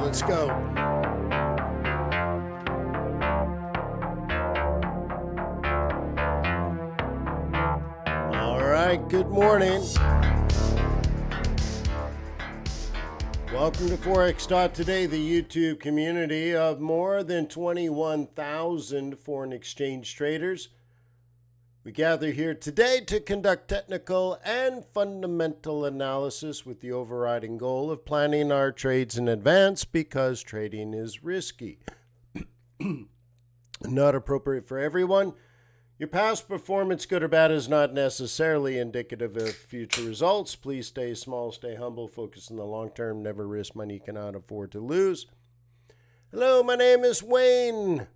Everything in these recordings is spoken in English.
Let's go. All right, good morning. Welcome to Forex.Today, the YouTube community of more than 21,000 foreign exchange traders. We gather here today to conduct technical and fundamental analysis with the overriding goal of planning our trades in advance because trading is risky. Not appropriate for everyone. Your past performance, good or bad, is not necessarily indicative of future results. Please stay small, stay humble, focus on the long term, never risk money you cannot afford to lose. Hello, my name is Wayne.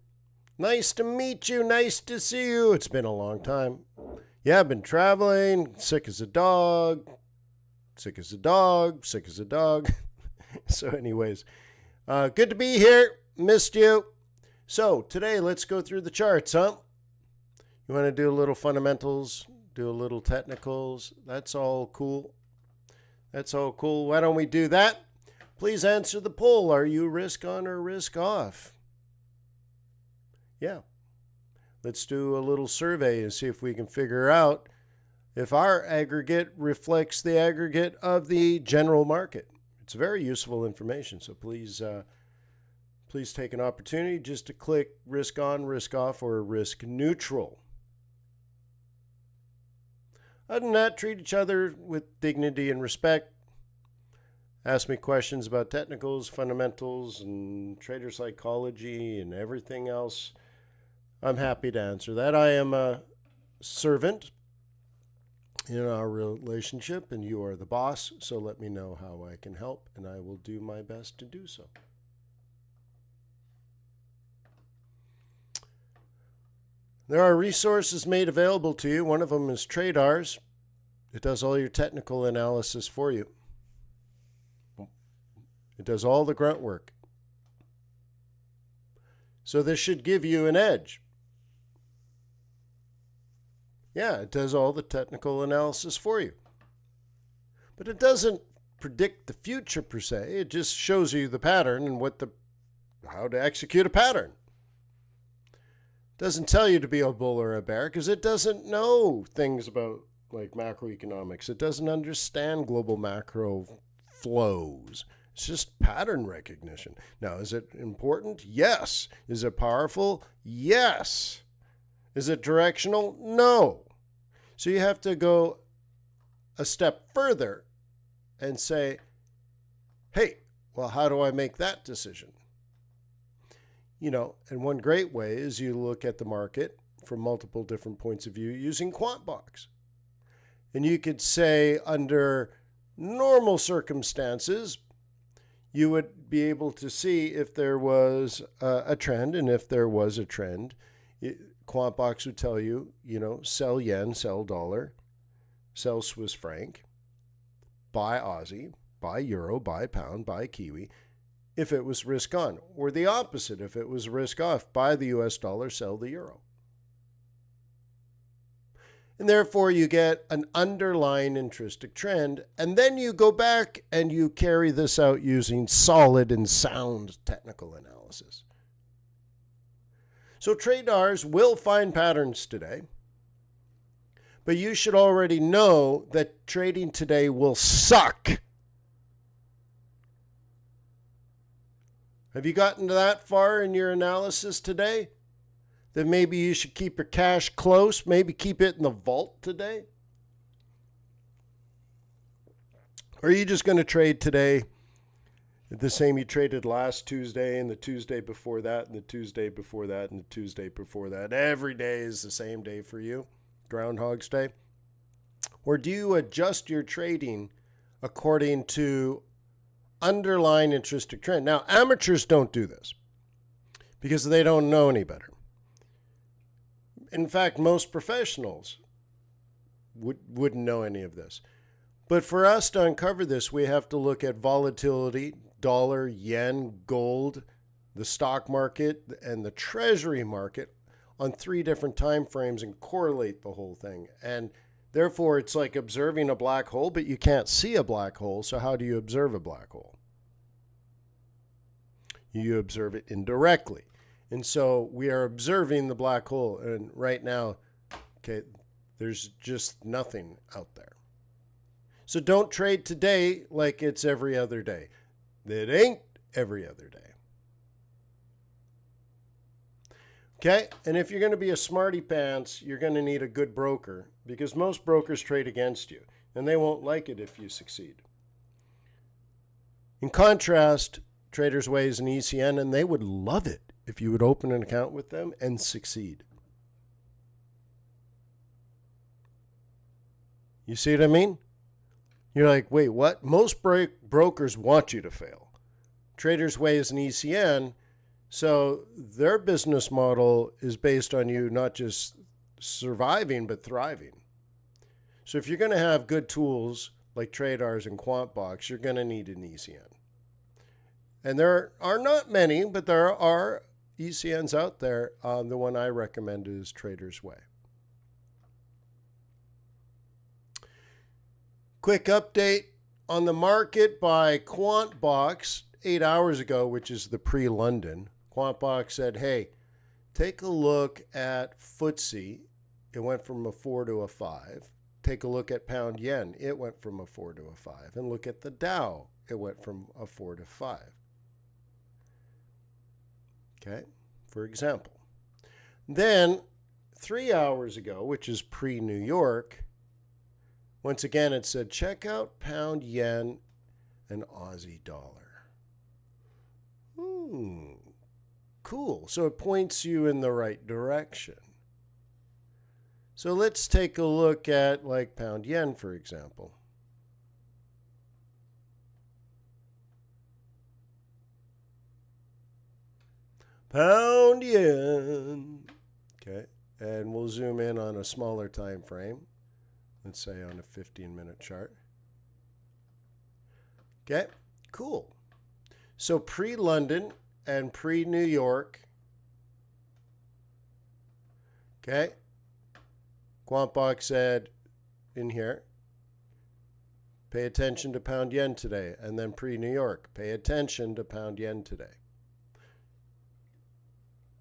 Nice to meet you. Nice to see you. It's been a long time. Yeah, I've been traveling, sick as a dog, sick as a dog, sick as a dog. So anyways, good to be here. Missed you. So today, let's go through the charts, huh? You want to do a little fundamentals, do a little technicals. That's all cool. That's all cool. Why don't we do that? Please answer the poll. Are you risk on or risk off? Yeah. Let's do a little survey and see if we can figure out if our aggregate reflects the aggregate of the general market. It's very useful information, so please take an opportunity just to click risk on, risk off, or risk neutral. Other than that, treat each other with dignity and respect. Ask me questions about technicals, fundamentals, and trader psychology and everything else. I'm happy to answer that. I am a servant in our relationship, and you are the boss, so let me know how I can help, and I will do my best to do so. There are resources made available to you. One of them is TRADARS. It does all your technical analysis for you. It does all the grunt work. So this should give you an edge. Yeah, it does all the technical analysis for you. But it doesn't predict the future per se. It just shows you the pattern and how to execute a pattern. It doesn't tell you to be a bull or a bear because it doesn't know things about like macroeconomics. It doesn't understand global macro flows. It's just pattern recognition. Now, is it important? Yes. Is it powerful? Yes. Is it directional? No. So you have to go a step further and say, hey, well, how do I make that decision? You know, and one great way is you look at the market from multiple different points of view using QuantBox. And you could say under normal circumstances, you would be able to see if there was a trend, and if there was a trend, QuantBox would tell you, sell yen, sell dollar, sell Swiss franc, buy Aussie, buy euro, buy pound, buy Kiwi, if it was risk on. Or the opposite, if it was risk off, buy the US dollar, sell the euro. And therefore, you get an underlying intrinsic trend, and then you go back and you carry this out using solid and sound technical analysis. So TRADARS will find patterns today, but you should already know that trading today will suck. Have you gotten to that far in your analysis today? That maybe you should keep your cash close, maybe keep it in the vault today? Or are you just going to trade today the same you traded last Tuesday and the Tuesday before that and the Tuesday before that and the Tuesday before that? Every day is the same day for you, Groundhog's Day? Or do you adjust your trading according to underlying intrinsic trend? Now, amateurs don't do this because they don't know any better. In fact, most professionals wouldn't know any of this. But for us to uncover this, we have to look at volatility, dollar, yen, gold, the stock market, and the treasury market on 3 different time frames and correlate the whole thing. And therefore, it's like observing a black hole, but you can't see a black hole. So how do you observe a black hole? You observe it indirectly. And so we are observing the black hole. And right now, okay, there's just nothing out there. So don't trade today like it's every other day. It ain't every other day. Okay, and if you're going to be a smarty pants, you're going to need a good broker, because most brokers trade against you, and they won't like it if you succeed. In contrast, Traders Way is an ECN, and they would love it if you would open an account with them and succeed. You see what I mean? You're like, wait, what? Most brokers want you to fail. Traders Way is an ECN, so their business model is based on you not just surviving, but thriving. So if you're going to have good tools like TRADARS and QuantBox, you're going to need an ECN. And there are not many, but there are ECNs out there. The one I recommend is Traders Way. Quick update on the market by QuantBox 8 hours ago, which is the pre-London. QuantBox said, hey, take a look at FTSE. It went from a 4 to a 5. Take a look at pound yen. It went from a 4 to a 5. And look at the Dow. It went from a 4 to 5. Okay, for example. Then 3 hours ago, which is pre-New York, once again it said, check out pound yen and Aussie dollar. Cool. So it points you in the right direction. So let's take a look at like pound yen, for example. Pound yen. Okay. And we'll zoom in on a smaller time frame. Let's say on a 15-minute chart. Okay. Cool. So pre-London and pre-New York. Okay. QuantBox said in here, pay attention to pound yen today. And then pre-New York, pay attention to pound yen today.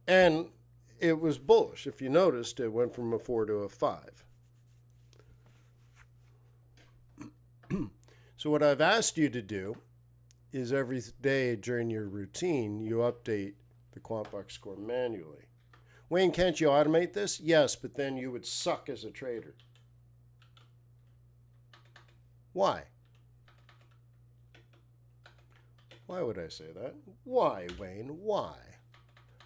And it was bullish. If you noticed, it went from a 4 to a 5. So what I've asked you to do is every day during your routine, you update the QuantBox score manually. Wayne, can't you automate this? Yes, but then you would suck as a trader. Why? Why would I say that? Why, Wayne? Why?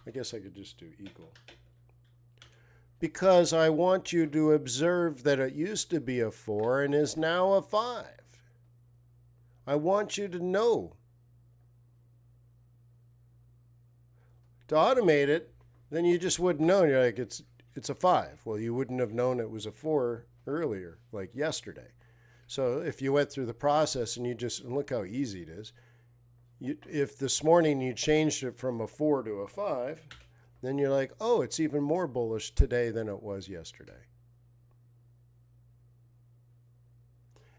I guess I could just do equal. Because I want you to observe that it used to be a 4 and is now a 5. I want you to know. To automate it, then you just wouldn't know. You're like, it's a 5. Well, you wouldn't have known it was a 4 earlier, like yesterday. So if you went through the process and you just, and look how easy it is. If this morning you changed it from a 4 to a 5, then you're like, oh, it's even more bullish today than it was yesterday.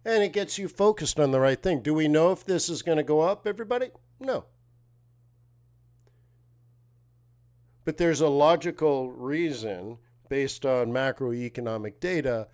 And it gets you focused on the right thing. Do we know if this is going to go up, everybody? No. But there's a logical reason based on macroeconomic data